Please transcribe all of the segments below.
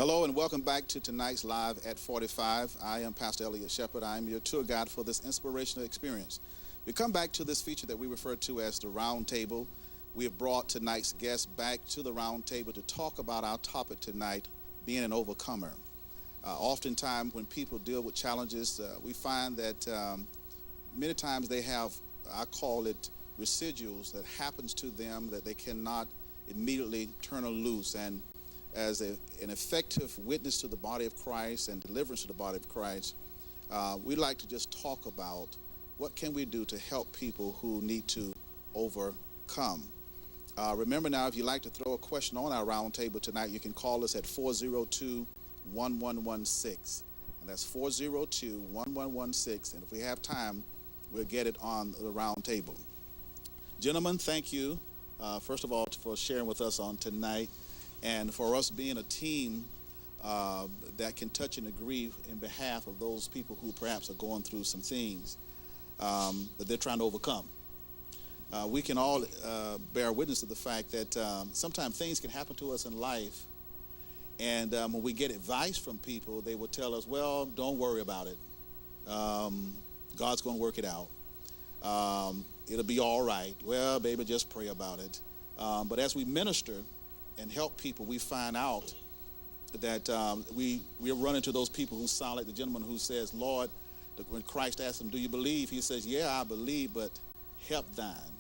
Hello and welcome back to tonight's Live at 45. I am Pastor Elliott Sheppard. I am your tour guide for this inspirational experience. We come back to this feature that we refer to as the Round Table. We have brought tonight's guest back to the Round Table to talk about our topic tonight, being an overcomer. Oftentimes when people deal with challenges, we find that many times they have, I call it, residuals that happens to them that they cannot immediately turn loose. And as an effective witness to the body of Christ and deliverance to the body of Christ, we like to just talk about what can we do to help people who need to overcome. Remember now, if you'd like to throw a question on our round table tonight, you can call us at 402-1116. And that's 402-1116. And if we have time, we'll get it on the round table. Gentlemen, thank you, first of all, for sharing with us on tonight. And for us being a team that can touch and agree in behalf of those people who perhaps are going through some things that they're trying to overcome. We can all bear witness to the fact that sometimes things can happen to us in life, and when we get advice from people, they will tell us, well, don't worry about it. God's going to work it out. It'll be all right. Well, baby, just pray about it. But as we minister and help people, we find out that we run into those people who sound like the gentleman who says, Lord, when Christ asked him, do you believe? He says, yeah, I believe, but help thine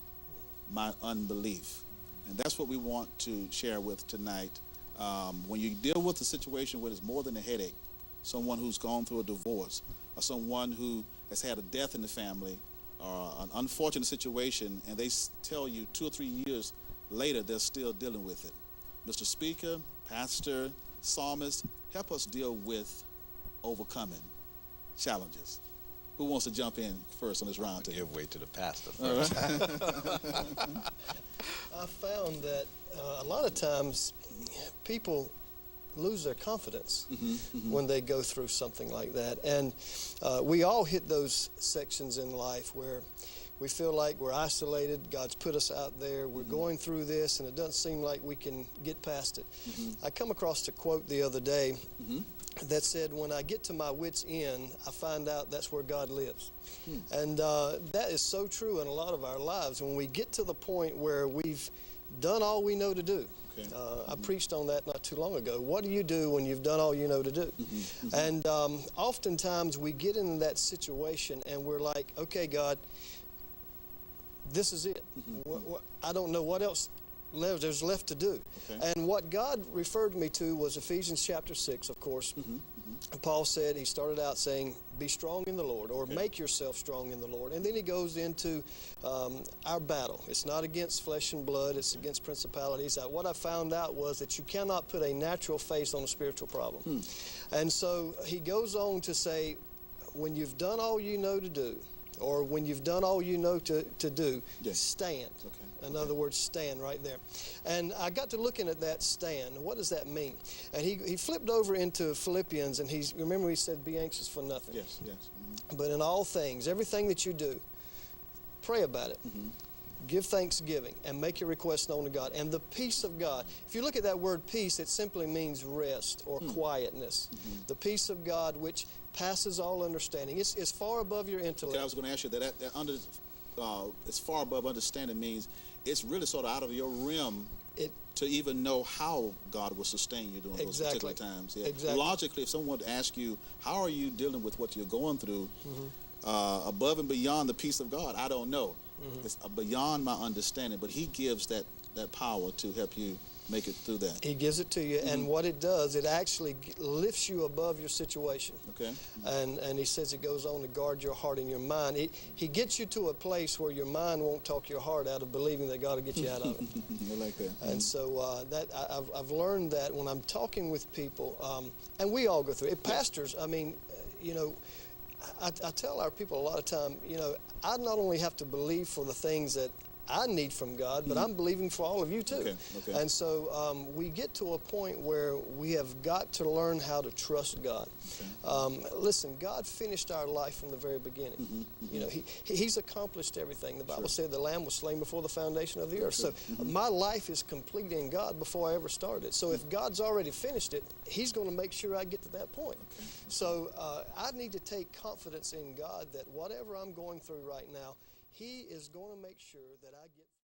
my unbelief. And that's what we want to share with tonight. When you deal with a situation where it's more than a headache, someone who's gone through a divorce, or someone who has had a death in the family, or an unfortunate situation, and they tell you 2 or 3 years later they're still dealing with it. Mr. Speaker, Pastor, Psalmist, help us deal with overcoming challenges. Who wants to jump in first on this round table? Give way to the pastor first. I found that a lot of times people lose their confidence when they go through something like that. And we all hit those sections in life where we feel like we're isolated. God's put us out there. We're going through this, and it doesn't seem like we can get past it. I come across a quote the other day that said, when I get to my wit's end, I find out that's where God lives. And that is so true in a lot of our lives. When we get to the point where we've done all we know to do. I preached on that not too long ago. What do you do when you've done all you know to do? And oftentimes we get into that situation and we're like, okay, God, this is it. I don't know what else there's left to do. And what God referred me to was Ephesians chapter 6, of course. Paul said, he started out saying, be strong in the Lord, or make yourself strong in the Lord. And then he goes into our battle. It's not against flesh and blood, it's against principalities. What I found out was that you cannot put a natural face on a spiritual problem. And so he goes on to say, when you've done all you know to do, or when you've done all you know to do, stand. In other words, stand right there. And I got to looking at that stand. What does that mean? And he flipped over into Philippians, and remember he said, be anxious for nothing. But in all things, everything that you do, pray about it. Give thanksgiving and make your requests known to God. And the peace of God, if you look at that word peace, it simply means rest or quietness. The peace of God which passes all understanding. It's far above your intellect. Okay, I was going to ask you that it's far above understanding means it's really sort of out of your realm to even know how God will sustain you during those particular times. Logically, if someone would ask you, how are you dealing with what you're going through, above and beyond the peace of God, I don't know. It's beyond my understanding, but he gives that power to help you make it through that. He gives it to you, and what it does, it actually lifts you above your situation. And he says it goes on to guard your heart and your mind. He gets you to a place where your mind won't talk your heart out of believing that God will get you out of it. I like that. And so I've learned that when I'm talking with people, and we all go through it. Pastors, I mean, you know, I tell our people a lot of time, you know, I not only have to believe for the things that I need from God, but I'm believing for all of you too. Okay. And so we get to a point where we have got to learn how to trust God. Listen, God finished our life from the very beginning. You know, He's accomplished everything. The Bible said the Lamb was slain before the foundation of the earth. So my life is complete in God before I ever started. So if God's already finished it, He's going to make sure I get to that point. So I need to take confidence in God that whatever I'm going through right now, He is going to make sure that I get